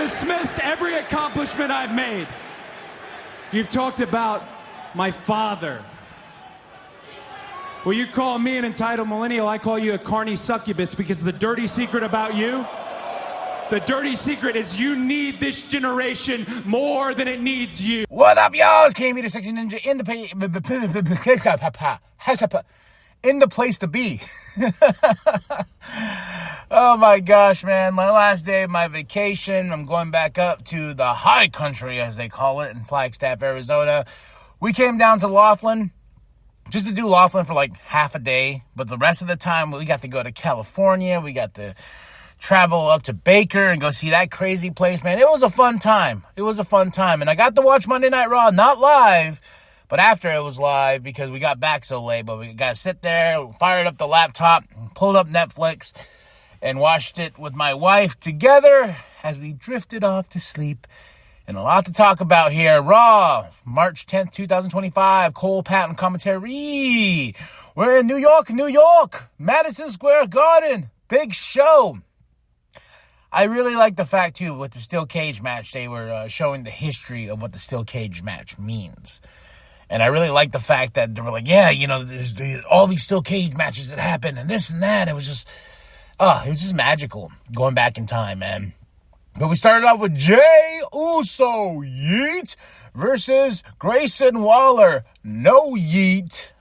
dismissed every accomplishment I've made. You've talked about my father. Well, you call me an entitled millennial, I call you a carny succubus, because the dirty secret about you, the dirty secret is you need this generation more than it needs you. What up, y'all? It's KME the Sexy Ninja in the place to be. Oh my gosh, man. My last day of my vacation. I'm going back up to the high country, as they call it, in Flagstaff, Arizona. We came down to Laughlin just to do Laughlin for like half a day. But the rest of the time, we got to go to California. We got to travel up to Baker and go see that crazy place, man. It was a fun time. And I got to watch Monday Night Raw, not live, but after it was live because we got back so late. But we got to sit there, fired up the laptop, pulled up Netflix, and watched it with my wife together as we drifted off to sleep. And a lot to talk about here. Raw, March 10th, 2025, Cole Patton commentary. We're in New York, Madison Square Garden. Big show. I really like the fact, too, with the steel cage match, they were showing the history of what the steel cage match means. And I really like the fact that they were like, yeah, you know, there's all these steel cage matches that happen and this and that. It was just magical going back in time, man. But we started off with Jey Uso, yeet, versus Grayson Waller, no yeet.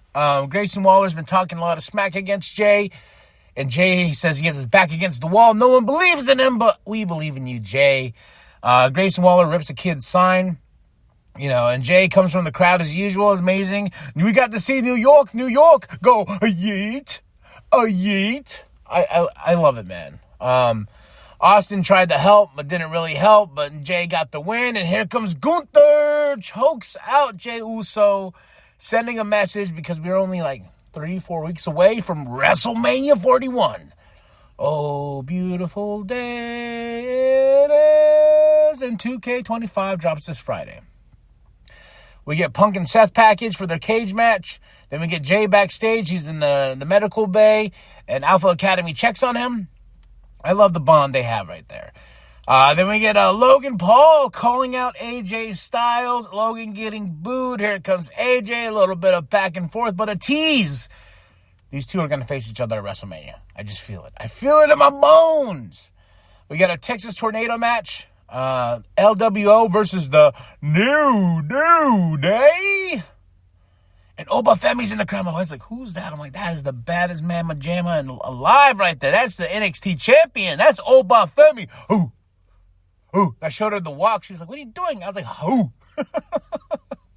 Grayson Waller's been talking a lot of smack against Jey. And Jey says he has his back against the wall. No one believes in him, but we believe in you, Jey. Grayson Waller rips a kid's sign. You know, and Jey comes from the crowd as usual. It's amazing. We got to see New York go, a yeet, a yeet. I love it, man. Austin tried to help, but didn't really help. But Jey got the win. And here comes Gunther. Chokes out Jey Uso, sending a message because we're only like 3-4 weeks away from WrestleMania 41. Oh, beautiful day it is. And 2K25 drops this Friday. We get Punk and Seth package for their cage match. Then we get Jey backstage. He's in the medical bay. And Alpha Academy checks on him. I love the bond they have right there. Then we get Logan Paul calling out AJ Styles. Logan getting booed. Here comes AJ. A little bit of back and forth, but a tease. These two are going to face each other at WrestleMania. I just feel it. I feel it in my bones. We got a Texas Tornado match. LWO versus the New Day. And Obafemi's in the crowd. My wife's like, who's that? I'm like, that is the baddest mamma jamma alive right there. That's the NXT champion. That's Obafemi. Who? I showed her the walk. She's like, what are you doing? I was like, who?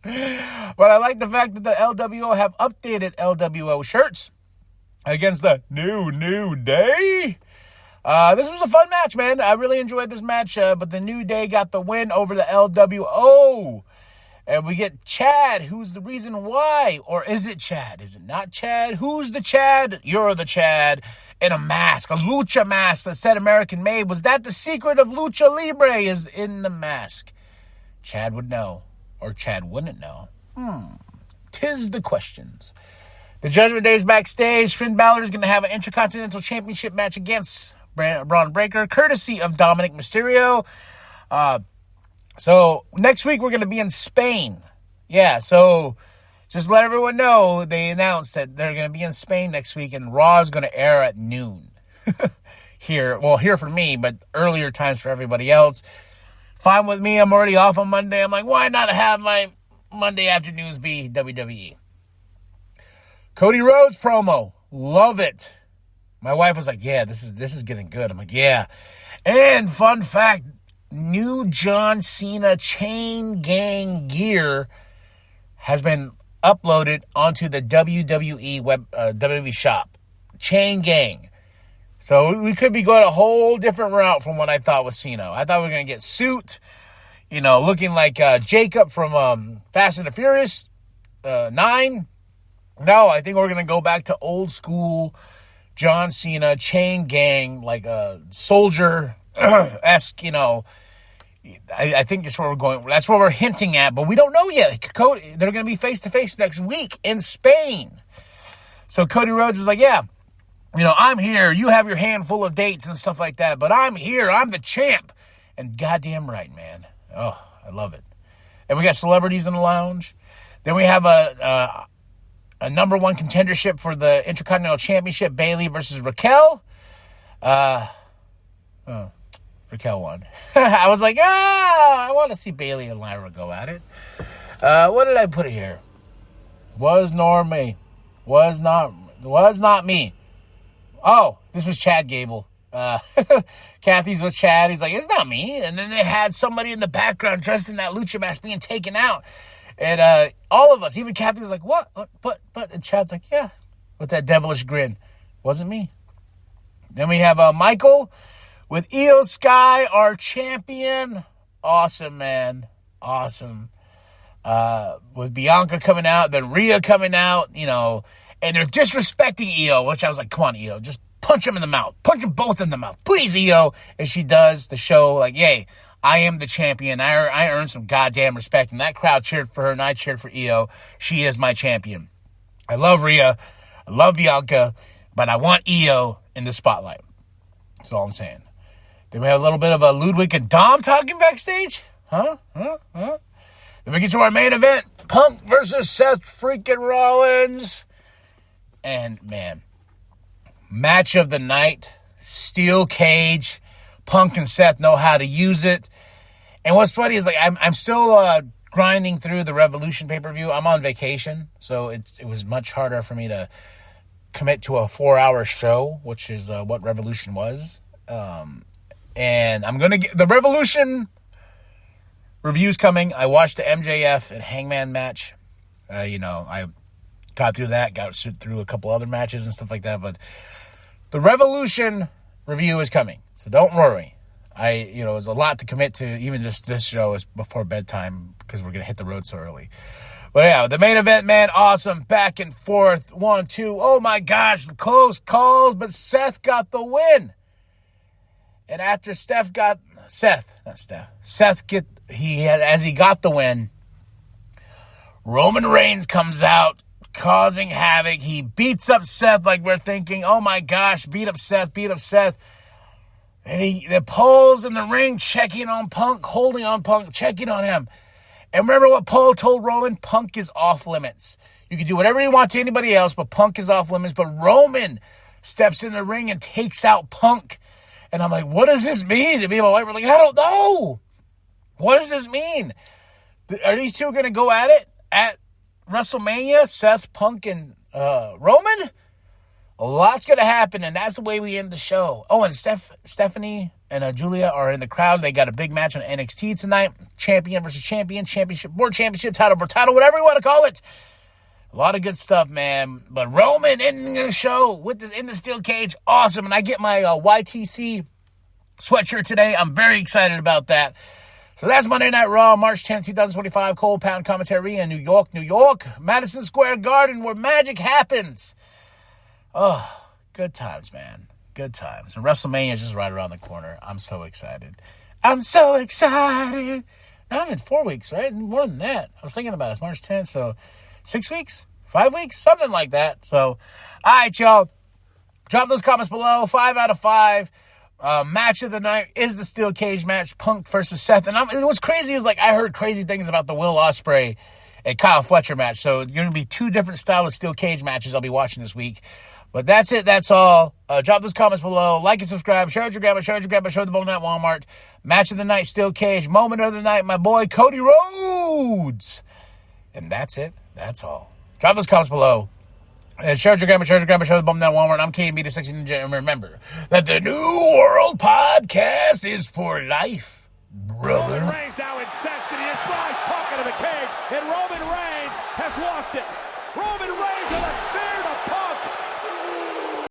But I like the fact that the LWO have updated LWO shirts against the New Day. This was a fun match, man. I really enjoyed this match, but the New Day got the win over the LWO. And we get Chad, who's the reason why. Or is it Chad? Is it not Chad? Who's the Chad? You're the Chad. In a mask, a lucha mask that said American made. Was that the secret of Lucha Libre? Is in the mask? Chad would know. Or Chad wouldn't know. Tis the questions. The Judgment Day is backstage. Finn Balor is going to have an Intercontinental Championship match against Braun Breaker, courtesy of Dominic Mysterio. So next week we're going to be in Spain. Yeah, so just let everyone know they announced that they're going to be in Spain next week and Raw is going to air at noon. Here for me, but earlier times for everybody else. Fine with me. I'm already off on Monday. I'm like, why not have my Monday afternoons be WWE? Cody Rhodes promo. Love it. My wife was like, yeah, this is getting good. I'm like, yeah. And fun fact, new John Cena Chain Gang gear has been uploaded onto the WWE WWE shop. Chain Gang. So we could be going a whole different route from what I thought was Cena. I thought we were going to get Suit, looking like Jacob from Fast and the Furious 9. No, I think we're going to go back to old school John Cena Chain Gang, like a soldier-esque, I think that's where we're going. That's what we're hinting at, but we don't know yet. They're going to be face-to-face next week in Spain. So Cody Rhodes is like, yeah, I'm here. You have your handful of dates and stuff like that, but I'm here. I'm the champ. And goddamn right, man. Oh, I love it. And we got celebrities in the lounge. Then we have a number one contendership for the Intercontinental Championship, Bayley versus Raquel. Raquel won. I was like, I want to see Bayley and Lyra go at it. What did I put here? Was nor me. Was not me. Oh, this was Chad Gable. Kathy's with Chad. He's like, it's not me. And then they had somebody in the background dressed in that lucha mask being taken out. And all of us, even Kathy was like, what? But, and Chad's like, yeah, with that devilish grin. Wasn't me. Then we have Michael with Io Sky, our champion. Awesome, man. Awesome. With Bianca coming out, then Rhea coming out, and they're disrespecting Io, which I was like, come on, Io, just punch him in the mouth. Punch them both in the mouth. Please, Io. And she does the show like, yay, I am the champion. I earned some goddamn respect. And that crowd cheered for her, and I cheered for Io. She is my champion. I love Rhea. I love Bianca. But I want Io in the spotlight. That's all I'm saying. Then we have a little bit of a Ludwig and Dom talking backstage. Huh? Then we get to our main event. Punk versus Seth freaking Rollins. And, man, match of the night. Steel cage. Punk and Seth know how to use it. And what's funny is, like, I'm still grinding through the Revolution pay-per-view. I'm on vacation, so it was much harder for me to commit to a 4-hour show, which is what Revolution was. And I'm going to get the Revolution reviews coming. I watched the MJF and Hangman match. I got through that, got through a couple other matches and stuff like that. But the Revolution review is coming, so don't worry. It was a lot to commit to. Even just this show is before bedtime because we're going to hit the road so early. But yeah, the main event, man, awesome. Back and forth. 1, 2. Oh my gosh, close calls, but Seth got the win. And after as he got the win, Roman Reigns comes out, causing havoc. He beats up Seth like we're thinking, oh my gosh, beat up Seth. And the poles in the ring, checking on Punk, holding on Punk, checking on him. And remember what Paul told Roman? Punk is off limits. You can do whatever you want to anybody else, but Punk is off limits. But Roman steps in the ring and takes out Punk. And I'm like, what does this mean? To me and my wife were like, I don't know. What does this mean? Are these two going to go at it at WrestleMania? Seth, Punk, and Roman? A lot's going to happen, and that's the way we end the show. Oh, and Stephanie and Julia are in the crowd. They got a big match on NXT tonight. Champion versus champion, championship, world championship, title for title, whatever you want to call it. A lot of good stuff, man. But Roman ending the show in the steel cage, awesome. And I get my YTC sweatshirt today. I'm very excited about that. So that's Monday Night Raw, March 10th, 2025. Cole Pound commentary in New York, Madison Square Garden, where magic happens. Oh, good times, man. Good times. And WrestleMania is just right around the corner. I'm so excited. Not in 4 weeks, right? More than that. I was thinking about it. It's March 10th, so 6 weeks? 5 weeks? Something like that. So, all right, y'all. Drop those comments below. 5 out of 5. Match of the night is the steel cage match, Punk versus Seth. And what's crazy is, like, I heard crazy things about the Will Ospreay and Kyle Fletcher match. So, there's going to be 2 different style of steel cage matches I'll be watching this week. But that's it. That's all. Drop those comments below. Like and subscribe. Share with your grandma. Show the bone at Walmart. Match of the night, steel cage. Moment of the night, my boy Cody Rhodes. And that's it. That's all. Drop those comments below. And share with your grandma. Show the bone at Walmart. I'm KB, the 16 Ninja. And remember that the New World Podcast is for life, brother. Roman Reigns now in Seth, and he just drives Punk into the cage. And Roman Reigns has lost it. Roman Reigns with a spear